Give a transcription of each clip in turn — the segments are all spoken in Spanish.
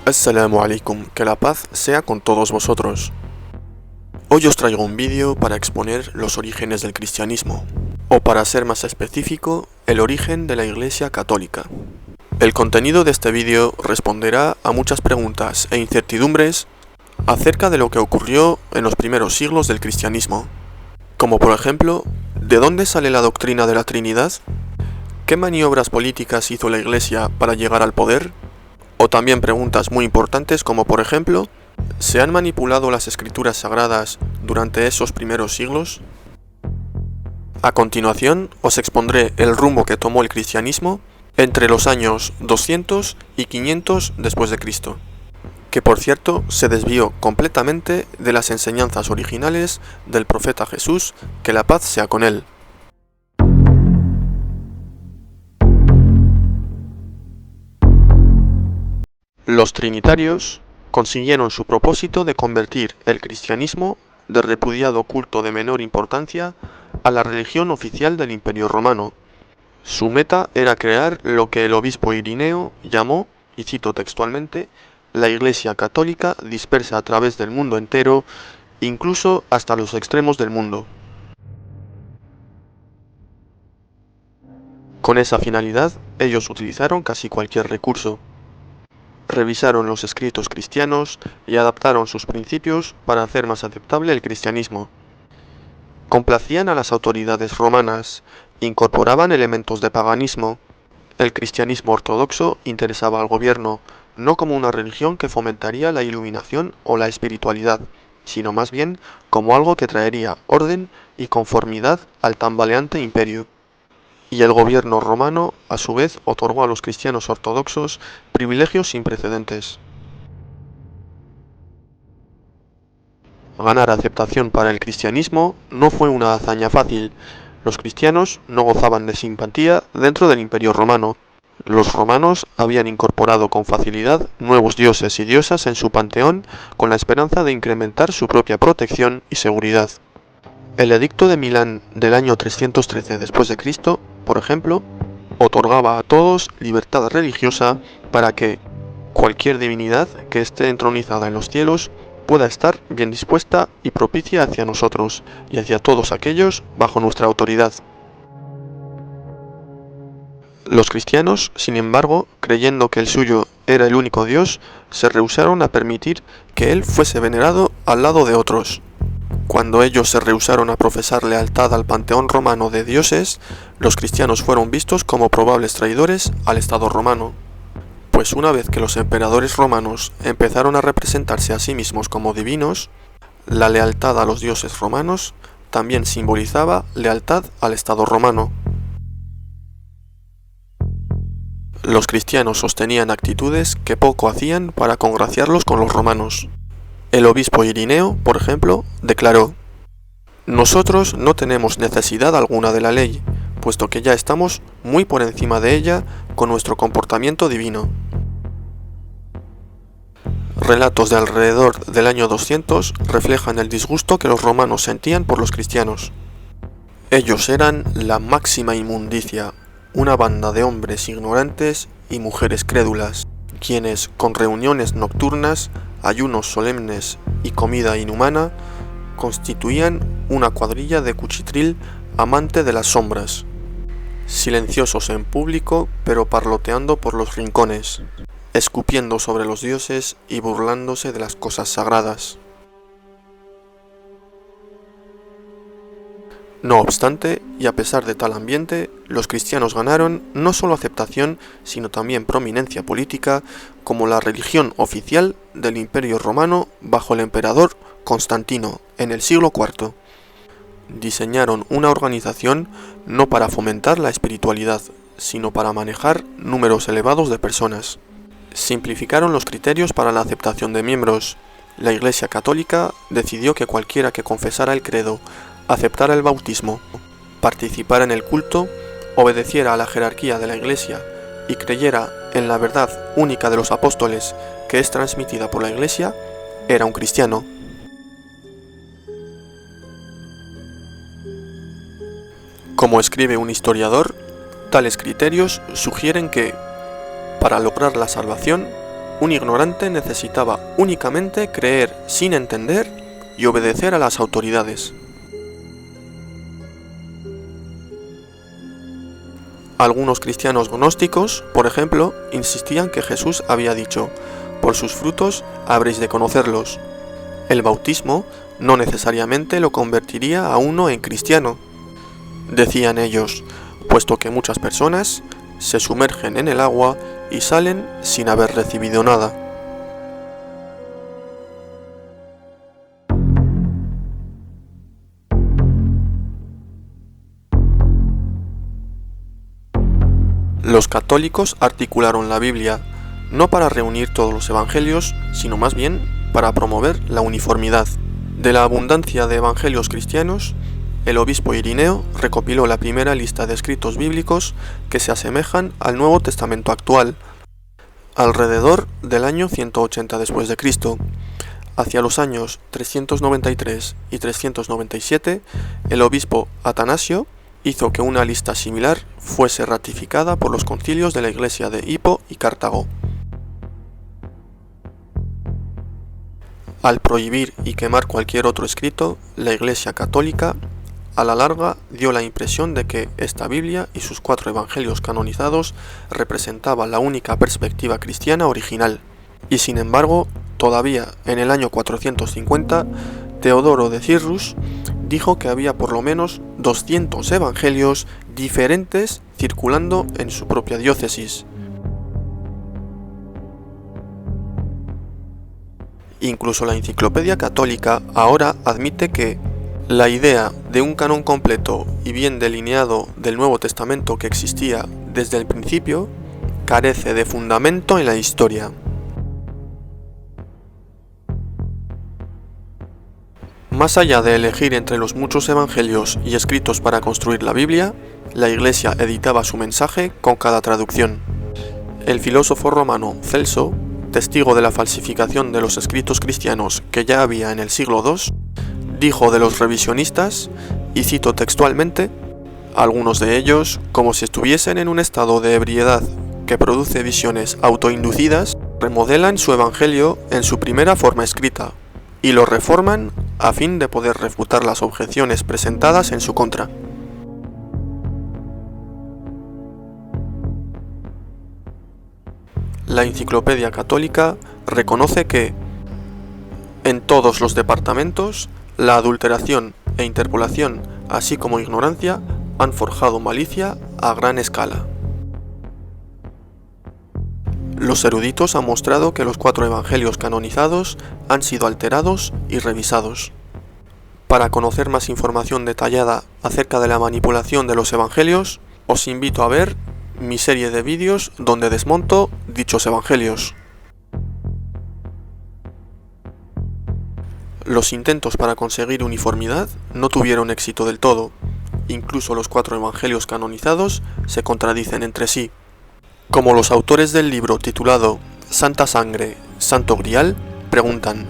Assalamu alaikum, que la paz sea con todos vosotros. Hoy os traigo un vídeo para exponer los orígenes del cristianismo, o para ser más específico, el origen de la Iglesia Católica. El contenido de este vídeo responderá a muchas preguntas e incertidumbres acerca de lo que ocurrió en los primeros siglos del cristianismo, como por ejemplo, ¿de dónde sale la doctrina de la Trinidad? ¿Qué maniobras políticas hizo la Iglesia para llegar al poder? O también preguntas muy importantes como por ejemplo, ¿se han manipulado las escrituras sagradas durante esos primeros siglos? A continuación os expondré el rumbo que tomó el cristianismo entre los años 200 y 500 después de Cristo, que por cierto se desvió completamente de las enseñanzas originales del profeta Jesús, que la paz sea con él. Los trinitarios consiguieron su propósito de convertir el cristianismo, de repudiado culto de menor importancia, a la religión oficial del Imperio Romano. Su meta era crear lo que el obispo Irineo llamó, y cito textualmente, la Iglesia Católica dispersa a través del mundo entero, incluso hasta los extremos del mundo. Con esa finalidad, ellos utilizaron casi cualquier recurso. Revisaron los escritos cristianos y adaptaron sus principios para hacer más aceptable el cristianismo. Complacían a las autoridades romanas, incorporaban elementos de paganismo. El cristianismo ortodoxo interesaba al gobierno, no como una religión que fomentaría la iluminación o la espiritualidad, sino más bien como algo que traería orden y conformidad al tambaleante imperio. Y el gobierno romano, a su vez, otorgó a los cristianos ortodoxos privilegios sin precedentes. Ganar aceptación para el cristianismo no fue una hazaña fácil. Los cristianos no gozaban de simpatía dentro del Imperio Romano. Los romanos habían incorporado con facilidad nuevos dioses y diosas en su panteón con la esperanza de incrementar su propia protección y seguridad. El Edicto de Milán del año 313 después de Cristo, por ejemplo, otorgaba a todos libertad religiosa para que cualquier divinidad que esté entronizada en los cielos pueda estar bien dispuesta y propicia hacia nosotros y hacia todos aquellos bajo nuestra autoridad. Los cristianos, sin embargo, creyendo que el suyo era el único Dios, se rehusaron a permitir que él fuese venerado al lado de otros. Cuando ellos se rehusaron a profesar lealtad al panteón romano de dioses, los cristianos fueron vistos como probables traidores al Estado romano. Pues una vez que los emperadores romanos empezaron a representarse a sí mismos como divinos, la lealtad a los dioses romanos también simbolizaba lealtad al Estado romano. Los cristianos sostenían actitudes que poco hacían para congraciarlos con los romanos. El obispo Irineo, por ejemplo, declaró: «Nosotros no tenemos necesidad alguna de la ley, puesto que ya estamos muy por encima de ella con nuestro comportamiento divino». Relatos de alrededor del año 200 reflejan el disgusto que los romanos sentían por los cristianos. Ellos eran la máxima inmundicia, una banda de hombres ignorantes y mujeres crédulas, quienes, con reuniones nocturnas, ayunos solemnes y comida inhumana, constituían una cuadrilla de cuchitril amante de las sombras, silenciosos en público pero parloteando por los rincones, escupiendo sobre los dioses y burlándose de las cosas sagradas. No obstante, y a pesar de tal ambiente, los cristianos ganaron no solo aceptación, sino también prominencia política como la religión oficial del Imperio Romano bajo el emperador Constantino en el siglo IV. Diseñaron una organización no para fomentar la espiritualidad, sino para manejar números elevados de personas. Simplificaron los criterios para la aceptación de miembros. La Iglesia Católica decidió que cualquiera que confesara el credo, aceptara el bautismo, participara en el culto, obedeciera a la jerarquía de la Iglesia y creyera en la verdad única de los apóstoles que es transmitida por la Iglesia, era un cristiano. Como escribe un historiador, tales criterios sugieren que, para lograr la salvación, un ignorante necesitaba únicamente creer sin entender y obedecer a las autoridades. Algunos cristianos gnósticos, por ejemplo, insistían que Jesús había dicho: «Por sus frutos habréis de conocerlos». El bautismo no necesariamente lo convertiría a uno en cristiano, decían ellos, puesto que muchas personas se sumergen en el agua y salen sin haber recibido nada. Los católicos articularon la Biblia no para reunir todos los evangelios, sino más bien para promover la uniformidad. De la abundancia de evangelios cristianos, el obispo Irineo recopiló la primera lista de escritos bíblicos que se asemejan al Nuevo Testamento actual, alrededor del año 180 después de Cristo. Hacia los años 393 y 397, el obispo Atanasio hizo que una lista similar fuese ratificada por los concilios de la Iglesia de Hippo y Cartago. Al prohibir y quemar cualquier otro escrito, la Iglesia católica a la larga dio la impresión de que esta Biblia y sus 4 evangelios canonizados representaban la única perspectiva cristiana original. Y sin embargo, todavía en el año 450, Teodoro de Cyrrus dijo que había por lo menos 200 evangelios diferentes circulando en su propia diócesis. Incluso la Enciclopedia Católica ahora admite que la idea de un canon completo y bien delineado del Nuevo Testamento que existía desde el principio carece de fundamento en la historia. Más allá de elegir entre los muchos evangelios y escritos para construir la Biblia, la Iglesia editaba su mensaje con cada traducción. El filósofo romano Celso, testigo de la falsificación de los escritos cristianos que ya había en el siglo II, dijo de los revisionistas, y cito textualmente: «Algunos de ellos, como si estuviesen en un estado de ebriedad que produce visiones autoinducidas, remodelan su evangelio en su primera forma escrita, y lo reforman a fin de poder refutar las objeciones presentadas en su contra». La Enciclopedia Católica reconoce que, en todos los departamentos, la adulteración e interpolación, así como ignorancia, han forjado malicia a gran escala. Los eruditos han mostrado que los 4 evangelios canonizados han sido alterados y revisados. Para conocer más información detallada acerca de la manipulación de los evangelios, os invito a ver mi serie de vídeos donde desmonto dichos evangelios. Los intentos para conseguir uniformidad no tuvieron éxito del todo. Incluso los 4 evangelios canonizados se contradicen entre sí. Como los autores del libro titulado Santa Sangre, Santo Grial preguntan: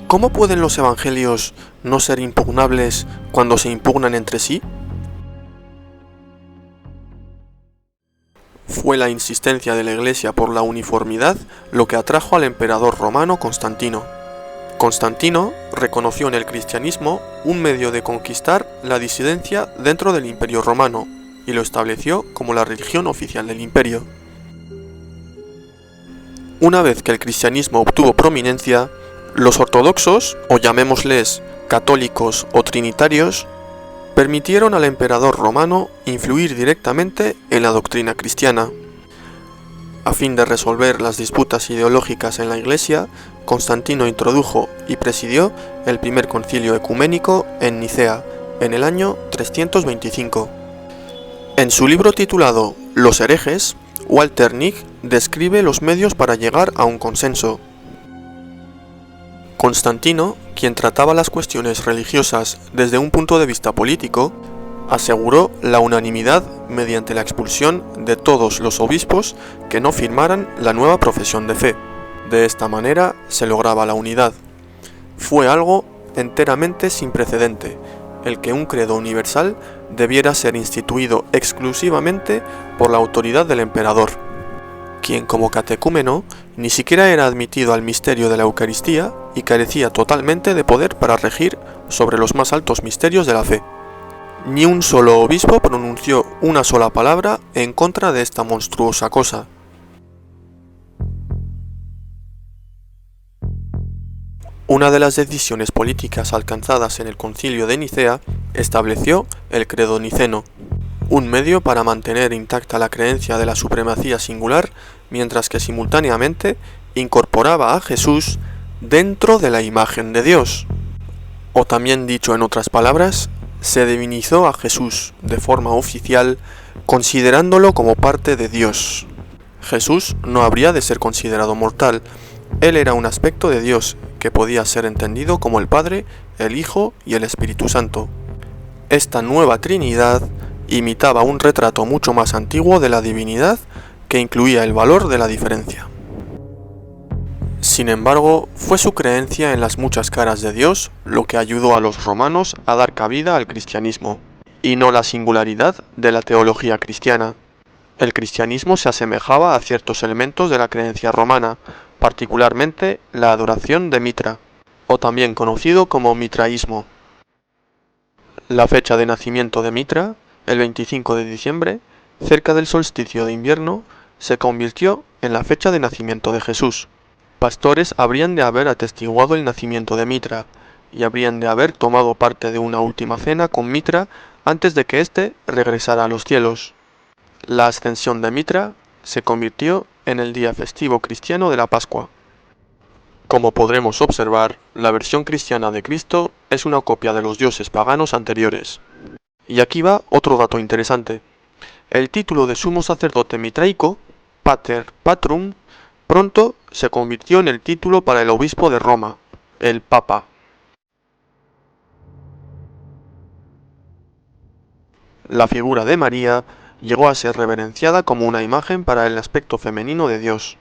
¿cómo pueden los evangelios no ser impugnables cuando se impugnan entre sí? Fue la insistencia de la Iglesia por la uniformidad lo que atrajo al emperador romano Constantino. Constantino reconoció en el cristianismo un medio de conquistar la disidencia dentro del Imperio Romano y lo estableció como la religión oficial del imperio. Una vez que el cristianismo obtuvo prominencia, los ortodoxos, o llamémosles católicos o trinitarios, permitieron al emperador romano influir directamente en la doctrina cristiana. A fin de resolver las disputas ideológicas en la Iglesia, Constantino introdujo y presidió el primer concilio ecuménico en Nicea, en el año 325. En su libro titulado Los herejes, Walter Nigg describe los medios para llegar a un consenso. Constantino, quien trataba las cuestiones religiosas desde un punto de vista político, aseguró la unanimidad mediante la expulsión de todos los obispos que no firmaran la nueva profesión de fe. De esta manera se lograba la unidad. Fue algo enteramente sin precedente, el que un credo universal debiera ser instituido exclusivamente por la autoridad del emperador. quien como catecúmeno ni siquiera era admitido al misterio de la Eucaristía y carecía totalmente de poder para regir sobre los más altos misterios de la fe. Ni un solo obispo pronunció una sola palabra en contra de esta monstruosa cosa. Una de las decisiones políticas alcanzadas en el Concilio de Nicea estableció el credo niceno, un medio para mantener intacta la creencia de la supremacía singular, mientras que simultáneamente incorporaba a Jesús dentro de la imagen de Dios. O también dicho en otras palabras, se divinizó a Jesús de forma oficial, considerándolo como parte de Dios. Jesús no habría de ser considerado mortal, él era un aspecto de Dios que podía ser entendido como el Padre, el Hijo y el Espíritu Santo. Esta nueva Trinidad imitaba un retrato mucho más antiguo de la divinidad que incluía el valor de la diferencia. Sin embargo, fue su creencia en las muchas caras de Dios lo que ayudó a los romanos a dar cabida al cristianismo, y no la singularidad de la teología cristiana. El cristianismo se asemejaba a ciertos elementos de la creencia romana, particularmente la adoración de Mitra, o también conocido como mitraísmo. La fecha de nacimiento de Mitra, el 25 de diciembre, cerca del solsticio de invierno, se convirtió en la fecha de nacimiento de Jesús. Pastores habrían de haber atestiguado el nacimiento de Mitra, y habrían de haber tomado parte de una última cena con Mitra antes de que éste regresara a los cielos. La ascensión de Mitra se convirtió en el día festivo cristiano de la Pascua. Como podremos observar, la versión cristiana de Cristo es una copia de los dioses paganos anteriores. Y aquí va otro dato interesante. El título de sumo sacerdote mitraico, Pater Patrum, pronto se convirtió en el título para el obispo de Roma, el Papa. La figura de María llegó a ser reverenciada como una imagen para el aspecto femenino de Dios.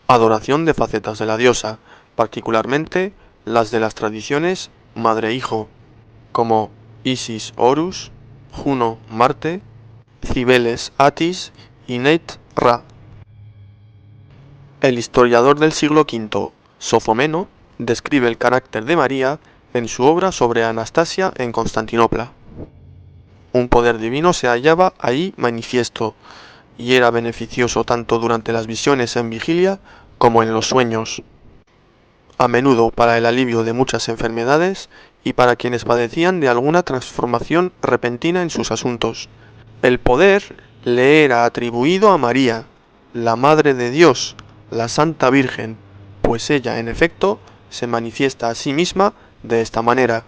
Adoración de facetas de la diosa, particularmente las de las tradiciones madre-hijo, como Isis Horus, Juno Marte, Cibeles Atis y Neit Ra. El historiador del siglo V, Sofomeno, describe el carácter de María en su obra sobre Anastasia en Constantinopla. Un poder divino se hallaba ahí manifiesto, y era beneficioso tanto durante las visiones en vigilia como en los sueños, a menudo para el alivio de muchas enfermedades y para quienes padecían de alguna transformación repentina en sus asuntos. El poder le era atribuido a María, la Madre de Dios, la Santa Virgen, pues ella, en efecto, se manifiesta a sí misma de esta manera.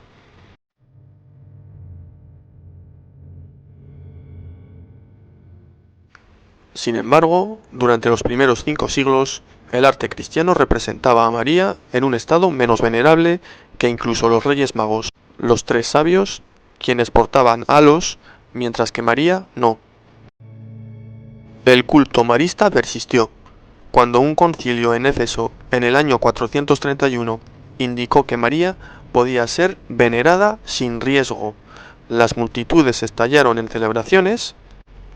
Sin embargo, durante los primeros 5 siglos, el arte cristiano representaba a María en un estado menos venerable que incluso los Reyes Magos, los 3 sabios, quienes portaban halos, mientras que María no. El culto marista persistió. Cuando un concilio en Éfeso, en el año 431, indicó que María podía ser venerada sin riesgo, las multitudes estallaron en celebraciones,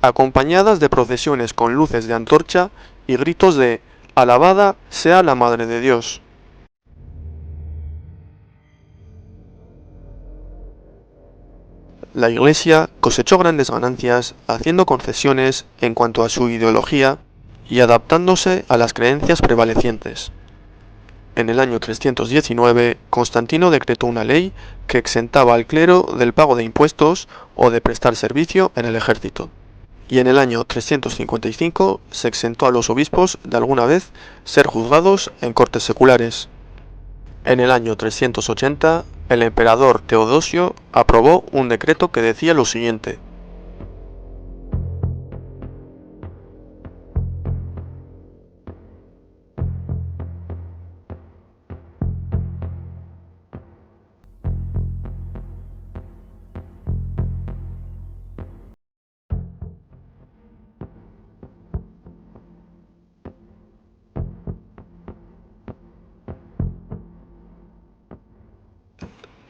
acompañadas de procesiones con luces de antorcha y gritos de «Alabada sea la Madre de Dios». La Iglesia cosechó grandes ganancias haciendo concesiones en cuanto a su ideología y adaptándose a las creencias prevalecientes. En el año 319, Constantino decretó una ley que exentaba al clero del pago de impuestos o de prestar servicio en el ejército. Y en el año 355 se exentó a los obispos de alguna vez ser juzgados en cortes seculares. En el año 380, el emperador Teodosio aprobó un decreto que decía lo siguiente: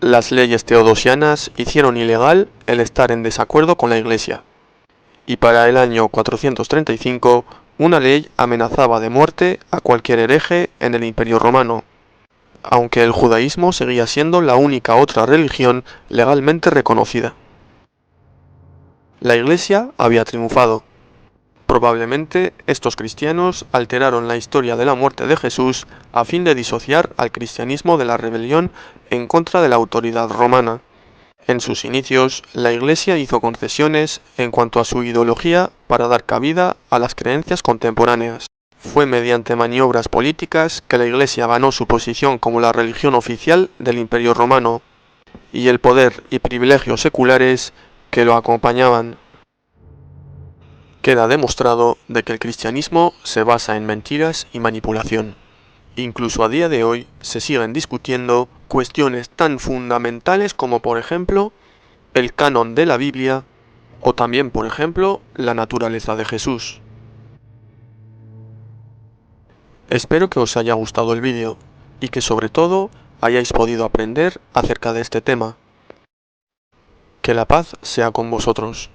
las leyes teodosianas hicieron ilegal el estar en desacuerdo con la Iglesia, y para el año 435 Una ley amenazaba de muerte a cualquier hereje en el Imperio Romano, aunque el judaísmo seguía siendo la única otra religión legalmente reconocida. La Iglesia había triunfado. Probablemente estos cristianos alteraron la historia de la muerte de Jesús a fin de disociar al cristianismo de la rebelión en contra de la autoridad romana. En sus inicios, la Iglesia hizo concesiones en cuanto a su ideología para dar cabida a las creencias contemporáneas. Fue mediante maniobras políticas que la Iglesia ganó su posición como la religión oficial del Imperio Romano y el poder y privilegios seculares que lo acompañaban. Queda demostrado de que el cristianismo se basa en mentiras y manipulación. Incluso a día de hoy se siguen discutiendo cuestiones tan fundamentales como, por ejemplo, el canon de la Biblia o también, por ejemplo, la naturaleza de Jesús. Espero que os haya gustado el vídeo y que sobre todo hayáis podido aprender acerca de este tema. Que la paz sea con vosotros.